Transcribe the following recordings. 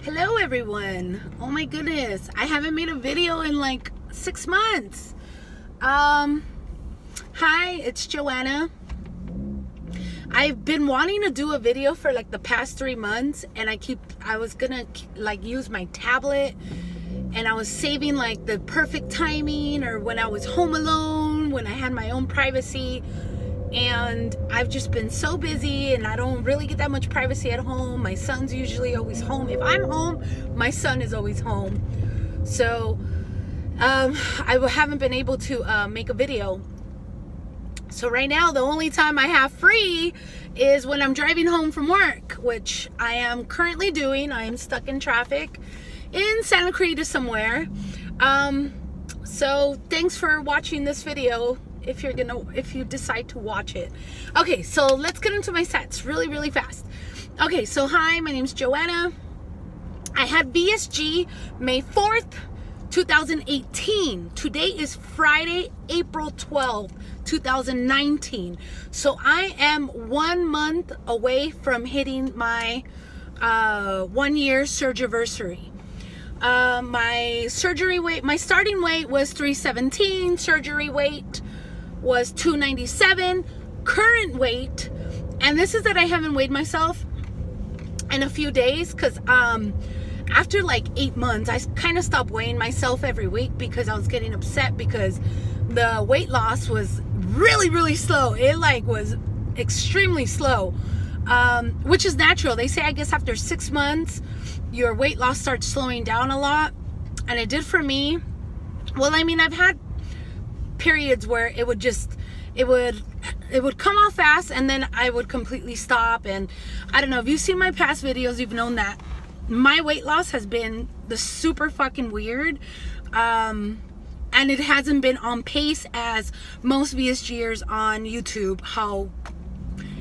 Hello everyone. Oh my goodness, I haven't made a video in like 6 months. Hi, it's Joanna. I've been wanting to do a video for like the past 3 months, and I was gonna like use my tablet, and I was saving like the perfect timing, or when I was home alone, when I had my own privacy. And I've just been so busy, and I don't really get that much privacy at home. My son's usually always home. If I'm home, my son is always home. So I haven't been able to make a video. So right now, the only time I have free is when I'm driving home from work, which I am currently doing. I am stuck in traffic in Santa Cruz somewhere. So thanks for watching this video. If you decide to watch it. Okay, so let's get into my sets really fast. Okay, so hi, my name's Joanna. I had VSG May 4th, 2018. Today is Friday, April 12th, 2019. So I am 1 month away from hitting my 1 year surgery. My surgery weight, my starting weight was 317, surgery weight was 297, current weight, and this is that I haven't weighed myself in a few days, because after like 8 months I kind of stopped weighing myself every week because I was getting upset because the weight loss was really slow. It like was extremely slow, which is natural. They say I guess after 6 months your weight loss starts slowing down a lot, and it did for me. Well, I mean, I've had periods where it would come off fast, and then I would completely stop. And I don't know if you've seen my past videos, you've known that my weight loss has been the super fucking weird, and it hasn't been on pace as most VSGers on YouTube. How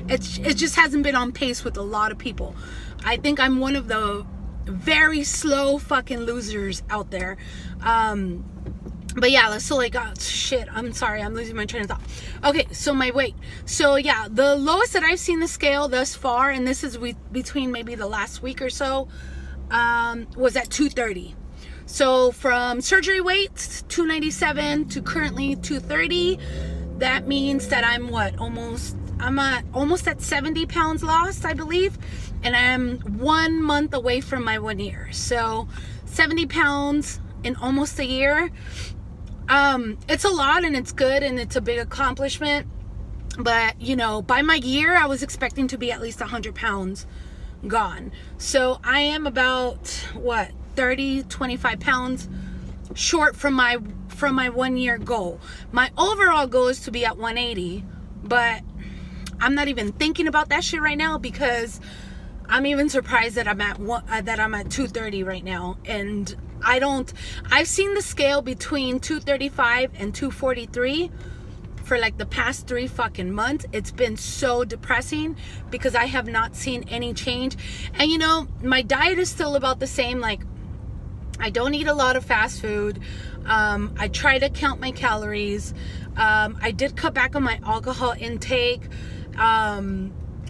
it just hasn't been on pace with a lot of people. I think I'm one of the very slow fucking losers out there. But yeah, so like, shit, I'm sorry, I'm losing my train of thought. Okay, so my weight. So yeah, the lowest that I've seen the scale thus far, and this is between maybe the last week or so, was at 230. So from surgery weight, 297 to currently 230, that means that I'm almost at 70 pounds lost, I believe. And I'm 1 month away from my 1 year. So 70 pounds in almost a year. It's a lot, and it's good, and it's a big accomplishment. But, you know, by my year, I was expecting to be at least 100 pounds gone. So I am about, 25 pounds short from my 1 year goal. My overall goal is to be at 180, but I'm not even thinking about that shit right now, because I'm even surprised that I'm at 230 right now. And I've seen the scale between 235 and 243 for like the past 3 fucking months. It's been so depressing because I have not seen any change. And you know, my diet is still about the same. Like, I don't eat a lot of fast food. I try to count my calories. I did cut back on my alcohol intake.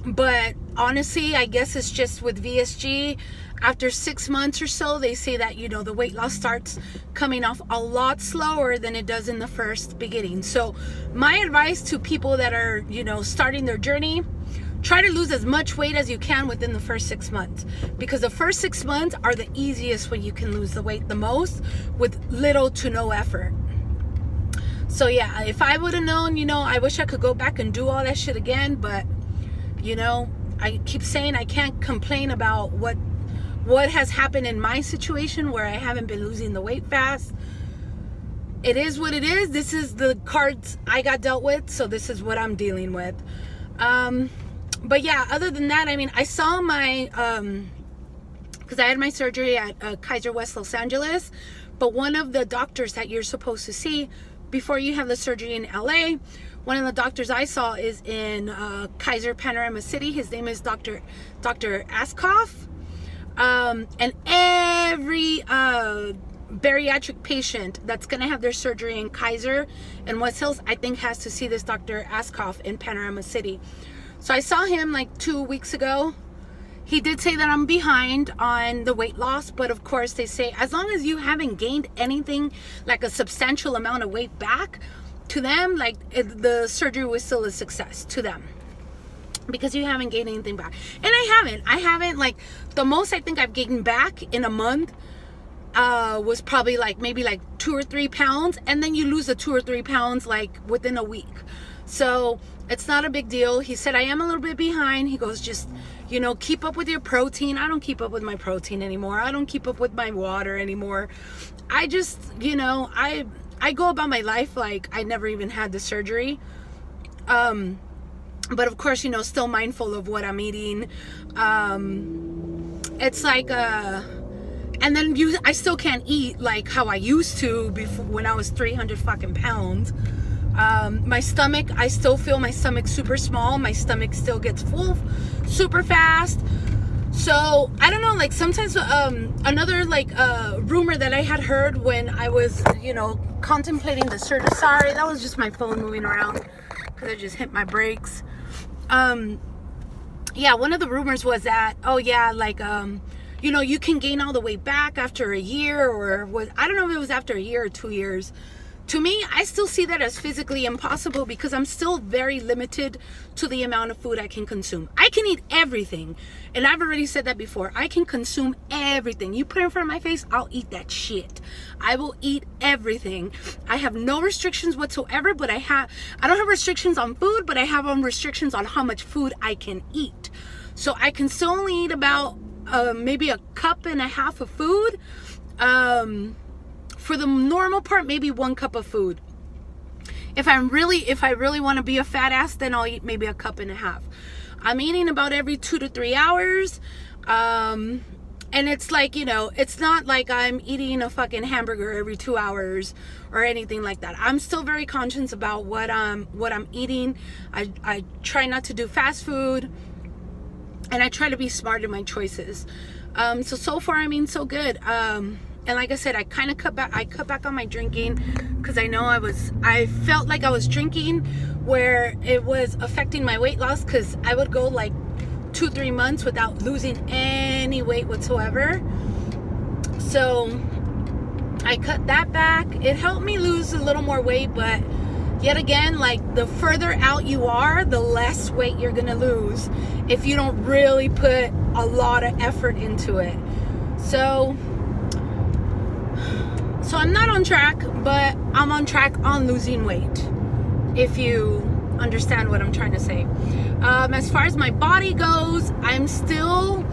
But honestly, I guess it's just with VSG, after 6 months or so, they say that, you know, the weight loss starts coming off a lot slower than it does in the first beginning. So my advice to people that are, you know, starting their journey, try to lose as much weight as you can within the first 6 months, because the first 6 months are the easiest when you can lose the weight the most with little to no effort. So yeah, if I would have known, you know, I wish I could go back and do all that shit again, but you know, I keep saying I can't complain about what has happened in my situation where I haven't been losing the weight fast. It is what it is. This is the cards I got dealt with, so this is what I'm dealing with. But yeah, other than that, I mean, I saw my, because I had my surgery at Kaiser West Los Angeles, but one of the doctors that you're supposed to see before you have the surgery in LA, one of the doctors I saw is in Kaiser Panorama City. His name is Dr. Askoff. And every bariatric patient that's going to have their surgery in Kaiser and West Hills, I think, has to see this Dr. Askoff in Panorama City. So I saw him like 2 weeks ago. He did say that I'm behind on the weight loss, but of course they say as long as you haven't gained anything like a substantial amount of weight back, to them, like the surgery was still a success to them, because you haven't gained anything back. And I haven't, like, the most I think I've gained back in a month was probably like maybe like 2 or 3 pounds, and then you lose the 2 or 3 pounds like within a week. So it's not a big deal. He said I am a little bit behind. He goes, just, you know, keep up with your protein. I don't keep up with my protein anymore. I don't keep up with my water anymore. I just, you know, I go about my life like I never even had the surgery. But of course, you know, still mindful of what I'm eating. It's like, and then I still can't eat like how I used to before, when I was 300 fucking pounds. My stomach, I still feel my stomach super small. My stomach still gets full super fast. So I don't know, like sometimes another like rumor that I had heard when I was, you know, contemplating the surgery. Sorry, that was just my phone moving around because I just hit my brakes. Yeah, one of the rumors was that, oh yeah, like you know, you can gain all the weight back after a year, or was, I don't know if it was after a year or 2 years. To me, I still see that as physically impossible because I'm still very limited to the amount of food I can consume. I can eat everything. And I've already said that before. I can consume everything. You put it in front of my face, I'll eat that shit. I will eat everything. I have no restrictions whatsoever, but I don't have restrictions on food, but I have restrictions on how much food I can eat. So I can still only eat about maybe a cup and a half of food. For the normal part, maybe 1 cup of food. If I really want to be a fat ass, then I'll eat maybe a cup and a half. I'm eating about every 2 to 3 hours. And it's like, you know, it's not like I'm eating a fucking hamburger every 2 hours or anything like that. I'm still very conscious about what I'm eating. I try not to do fast food, and I try to be smart in my choices. So far, I mean, so good. And like I said, I kind of cut back on my drinking because I know I felt like I was drinking where it was affecting my weight loss, because I would go like 2-3 months without losing any weight whatsoever. So I cut that back. It helped me lose a little more weight, but yet again, like the further out you are, the less weight you're gonna lose if you don't really put a lot of effort into it. So I'm not on track, but I'm on track on losing weight, if you understand what I'm trying to say. As far as my body goes, I'm still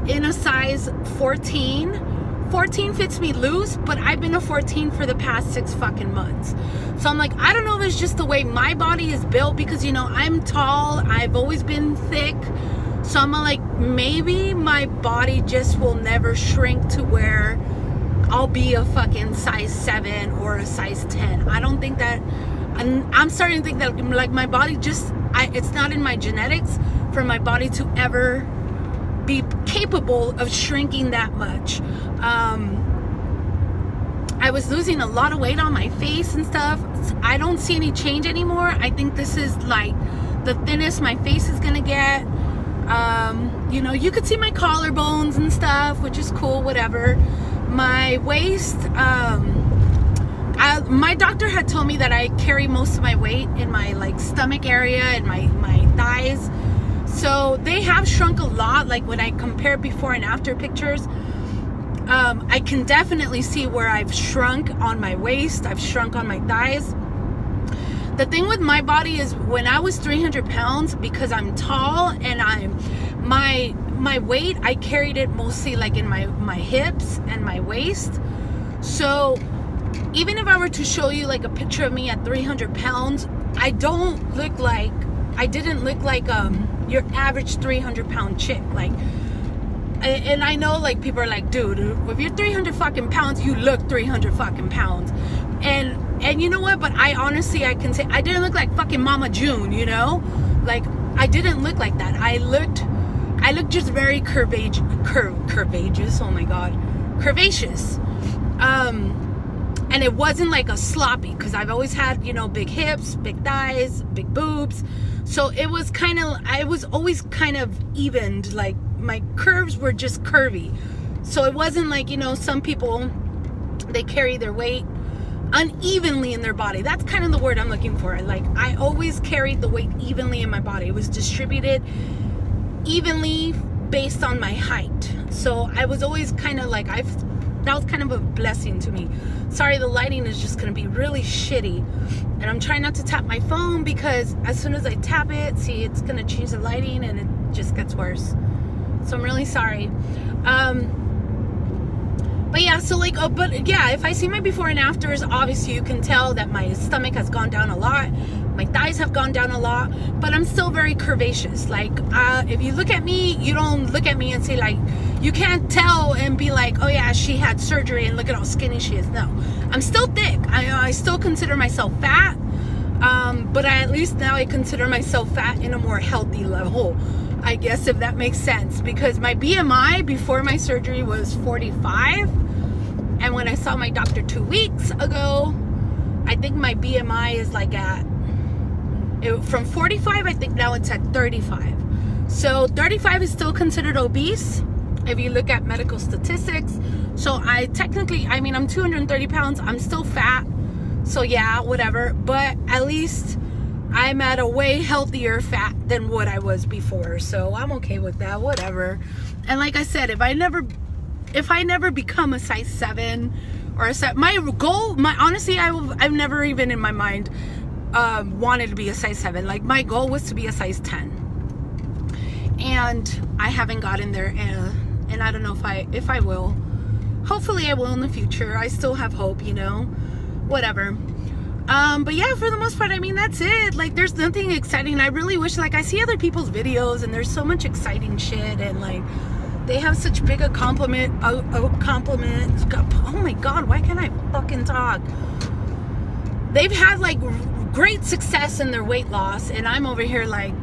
in a size 14. 14 fits me loose, but I've been a 14 for the past 6 fucking months. So I'm like, I don't know if it's just the way my body is built, because, you know, I'm tall, I've always been thick. So I'm like, maybe my body just will never shrink to where I'll be a fucking size 7 or a size 10. I don't think that, I'm starting to think that like my body just, it's not in my genetics for my body to ever be capable of shrinking that much. I was losing a lot of weight on my face and stuff. I don't see any change anymore. I think this is like the thinnest my face is gonna get. You know, you could see my collarbones and stuff, which is cool, whatever. My waist, my doctor had told me that I carry most of my weight in my like stomach area and my thighs. So they have shrunk a lot. Like when I compare before and after pictures, I can definitely see where I've shrunk on my waist. I've shrunk on my thighs. The thing with my body is when I was 300 pounds, because I'm tall and my weight, I carried it mostly like in my hips and my waist. So even if I were to show you like a picture of me at 300 pounds, I didn't look like your average 300 pound chick. Like, and I know like people are like, dude, if you're 300 fucking pounds, you look 300 fucking pounds. And you know what? But I honestly, I can say I didn't look like fucking Mama June, you know? Like, I didn't look like that. I looked just very curvaceous. Oh my God. Curvaceous. And it wasn't like a sloppy, because I've always had, you know, big hips, big thighs, big boobs. So it was kind of, I was always kind of evened, like my curves were just curvy. So it wasn't like, some people, they carry their weight unevenly in their body. That's kind of the word I'm looking for. Like, I always carried the weight evenly in my body. It was distributed evenly based on my height. So I was always kind of like, that was kind of a blessing to me. Sorry, the lighting is just going to be really shitty. And I'm trying not to tap my phone, because as soon as I tap it, see, it's going to change the lighting and it just gets worse. So I'm really sorry. But yeah, so like, if I see my before and afters, obviously you can tell that my stomach has gone down a lot. My thighs have gone down a lot, but I'm still very curvaceous. Like, if you look at me, you don't look at me and say, like, you can't tell and be like, oh yeah, she had surgery and look at how skinny she is. No, I'm still thick. I still consider myself fat, but at least now I consider myself fat in a more healthy level, I guess, if that makes sense. Because my BMI before my surgery was 45, and when I saw my doctor 2 weeks ago, I think my BMI is like from 45, I think now it's at 35. So 35 is still considered obese if you look at medical statistics. So I'm 230 pounds. I'm still fat. So yeah, whatever. But at least I'm at a way healthier fat than what I was before. So I'm okay with that, whatever. And like I said, if I never become a size 7 or a size, my goal, honestly, I've never even in my mind wanted to be a size 7. Like, my goal was to be a size 10. And I haven't gotten there, and I don't know if I will. Hopefully I will in the future. I still have hope, whatever. But yeah, for the most part, that's it. Like, there's nothing exciting. I really wish, like, I see other people's videos and there's so much exciting shit, and like, they have such big compliments. Oh my God, why can't I fucking talk? They've had like great success in their weight loss, and I'm over here like,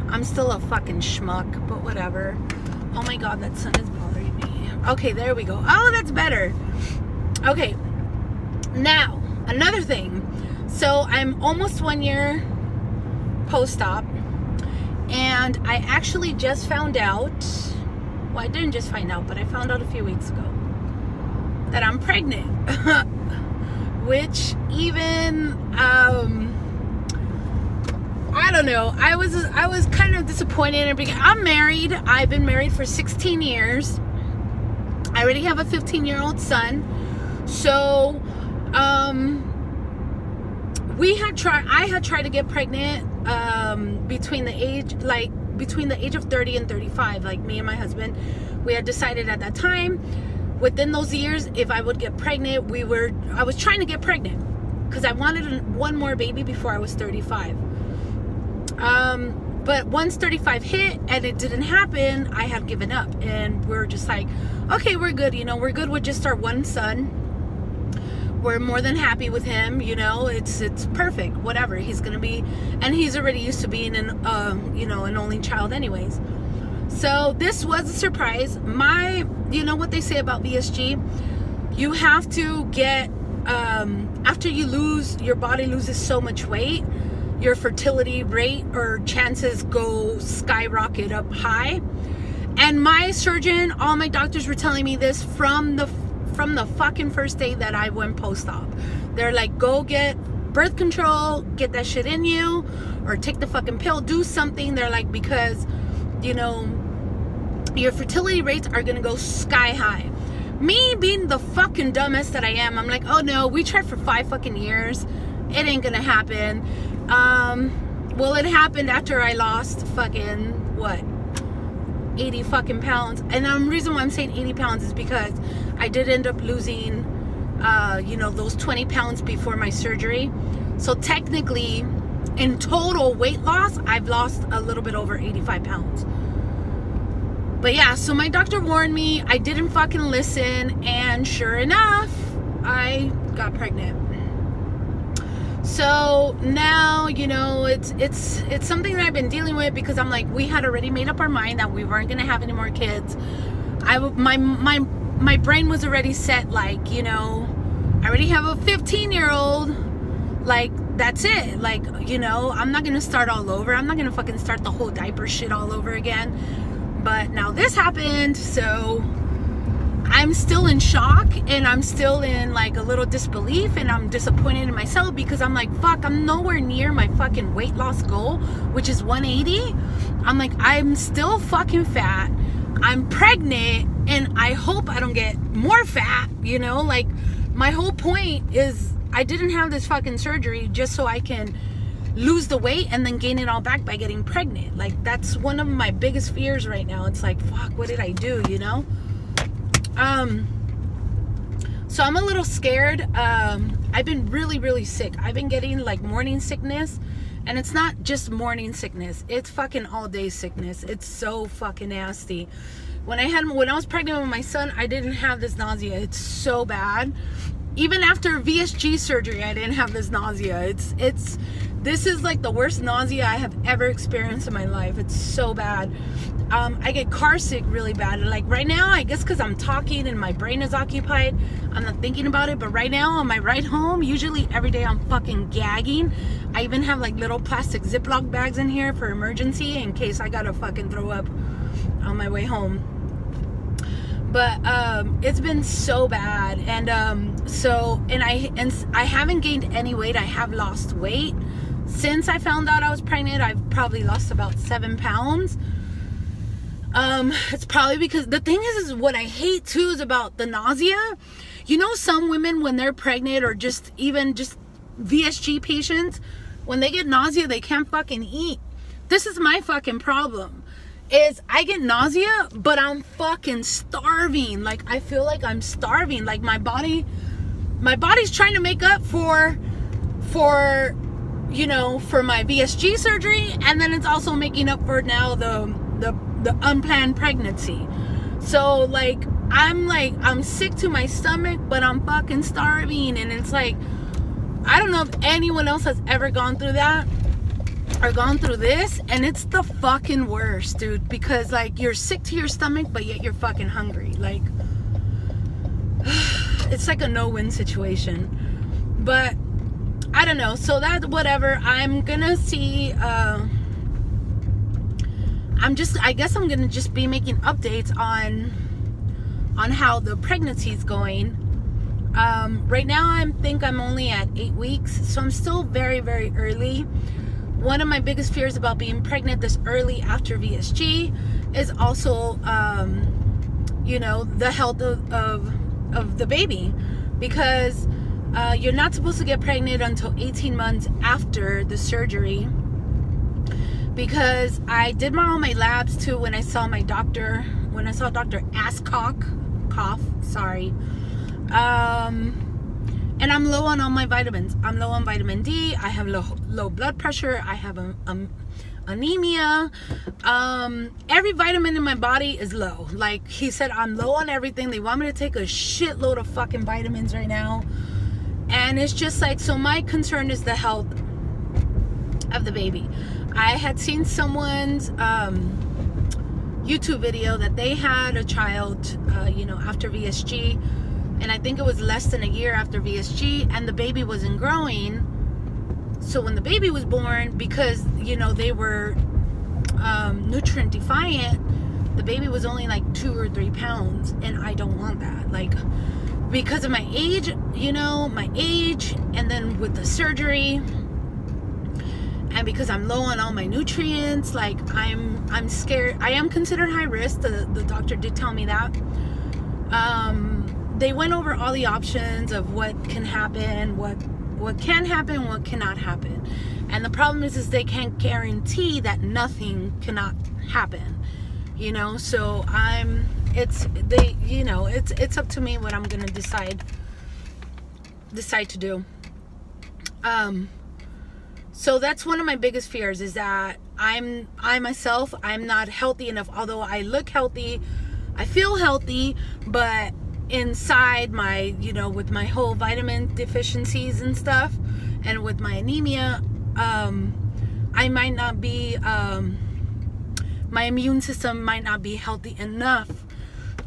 I'm still a fucking schmuck, but whatever. Oh my God, that sun is bothering me. Okay, there we go. Oh, that's better. Okay, now, another thing. So I'm almost 1 year post-op, and I actually just found out, well, I didn't just find out, but I found out a few weeks ago that I'm pregnant. Which even, I don't know, I was kind of disappointed. I'm married. I've been married for 16 years. I already have a 15-year-old son. So, I had tried to get pregnant between the age of 30 and 35. Like, me and my husband, we had decided at that time, within those years, if I would get pregnant, I was trying to get pregnant because I wanted one more baby before I was 35. But once 35 hit and it didn't happen, I had given up, and we're just like, okay, we're good. We're good with just our one son. We're more than happy with him. It's perfect. Whatever. He's gonna be, and he's already used to being an only child anyways. So this was a surprise. You know what they say about VSG? You have to get, after your body loses so much weight, your fertility rate or chances go skyrocket up high. And my surgeon, all my doctors were telling me this from the fucking first day that I went post-op. They're like, go get birth control, get that shit in you, or take the fucking pill, do something. They're like, because, your fertility rates are gonna go sky high. Me being the fucking dumbest that I am, I'm like, oh no, we tried for 5 fucking years. It ain't gonna happen. Well, it happened after I lost fucking, 80 fucking pounds. And the reason why I'm saying 80 pounds is because I did end up losing, those 20 pounds before my surgery. So technically, in total weight loss, I've lost a little bit over 85 pounds. But yeah, so my doctor warned me. I didn't fucking listen, and sure enough, I got pregnant. So now, it's something that I've been dealing with, because I'm like, we had already made up our mind that we weren't gonna have any more kids. My brain was already set, like, I already have a 15-year-old. Like, that's it. Like, I'm not gonna start all over. I'm not gonna fucking start the whole diaper shit all over again. But now this happened, so I'm still in shock, and I'm still in like a little disbelief, and I'm disappointed in myself because I'm like, fuck, I'm nowhere near my fucking weight loss goal, which is 180. I'm like, I'm still fucking fat. I'm pregnant, and I hope I don't get more fat, you know? Like, my whole point is I didn't have this fucking surgery just so I can lose the weight and then gain it all back by getting pregnant. Like, that's one of my biggest fears right now. It's like, fuck, what did I do, you know? So I'm a little scared. I've been really, really sick. I've been getting like morning sickness, and it's not just morning sickness. It's fucking all day sickness. It's so fucking nasty. When I was pregnant with my son, I didn't have this nausea. It's so bad. Even after VSG surgery, I didn't have this nausea. This is like the worst nausea I have ever experienced in my life. It's so bad. I get car sick really bad. Like right now, I guess because I'm talking and my brain is occupied, I'm not thinking about it. But right now, on my ride home, usually every day I'm fucking gagging. I even have like little plastic Ziploc bags in here for emergency in case I gotta fucking throw up on my way home. But it's been so bad, and I haven't gained any weight. I have lost weight since I found out I was pregnant. I've probably lost about 7 pounds. It's probably because the thing is what I hate too is about the nausea. You know, some women when they're pregnant, or just VSG patients, when they get nausea, they can't fucking eat. This is my fucking problem. Is I get nausea, but I'm fucking starving. Like, I feel like I'm starving. Like, my body's trying to make up for you know, for my VSG surgery, and then it's also making up for now the unplanned pregnancy. So like I'm sick to my stomach, but I'm fucking starving. And it's like, I don't know if anyone else has ever gone through that or gone through this, and it's the fucking worst, dude, because like you're sick to your stomach, but yet you're fucking hungry. Like, it's like a no-win situation. But I don't know, so that whatever, I'm gonna see. I guess I'm gonna just be making updates on how the pregnancy is going. Right now I think I'm only at 8 weeks, so I'm still very, very early. One of my biggest fears about being pregnant this early after VSG is also, you know, the health of the baby, because you're not supposed to get pregnant until 18 months after the surgery. Because I did all my labs too when I saw Dr. Ascock, sorry. And I'm low on all my vitamins. I'm low on vitamin D. I have low blood pressure. I have anemia. Every vitamin in my body is low. Like he said, I'm low on everything. They want me to take a shitload of fucking vitamins right now. And it's just like, so my concern is the health of the baby. I had seen someone's YouTube video that they had a child, you know, after VSG, and I think it was less than a year after VSG, and the baby wasn't growing. So when the baby was born, because, you know, they were nutrient defiant, the baby was only like 2 or 3 pounds, and I don't want that. Like, because of my age, you know, and then with the surgery, and because I'm low on all my nutrients, like I'm scared. I am considered high risk. The doctor did tell me that. They went over all the options of what can happen, what can happen, what cannot happen. And the problem is they can't guarantee that nothing cannot happen. You know, so it's up to me what I'm gonna decide to do. So that's one of my biggest fears, is that I myself, I'm not healthy enough. Although I look healthy, I feel healthy, but inside my, you know, with my whole vitamin deficiencies and stuff, and with my anemia, I might not be, my immune system might not be healthy enough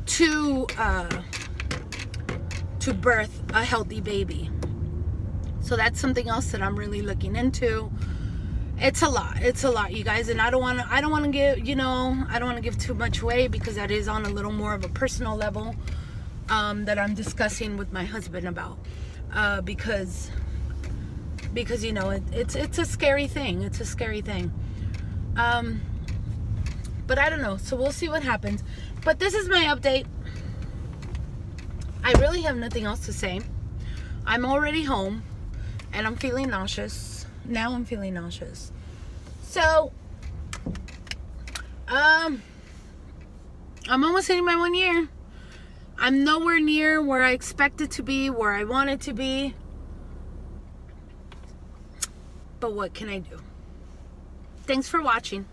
to birth a healthy baby. So that's something else that I'm really looking into. it's a lot, you guys, and I don't want to give, you know, I don't want to give too much away, because that is on a little more of a personal level, that I'm discussing with my husband about, because you know, it's a scary thing. It's a scary thing. But I don't know, so we'll see what happens. But this is my update. I really have nothing else to say. I'm already home, and I'm feeling nauseous. Now I'm feeling nauseous. So, I'm almost hitting my 1 year. I'm nowhere near where I expect it to be, where I want it to be. But what can I do? Thanks for watching.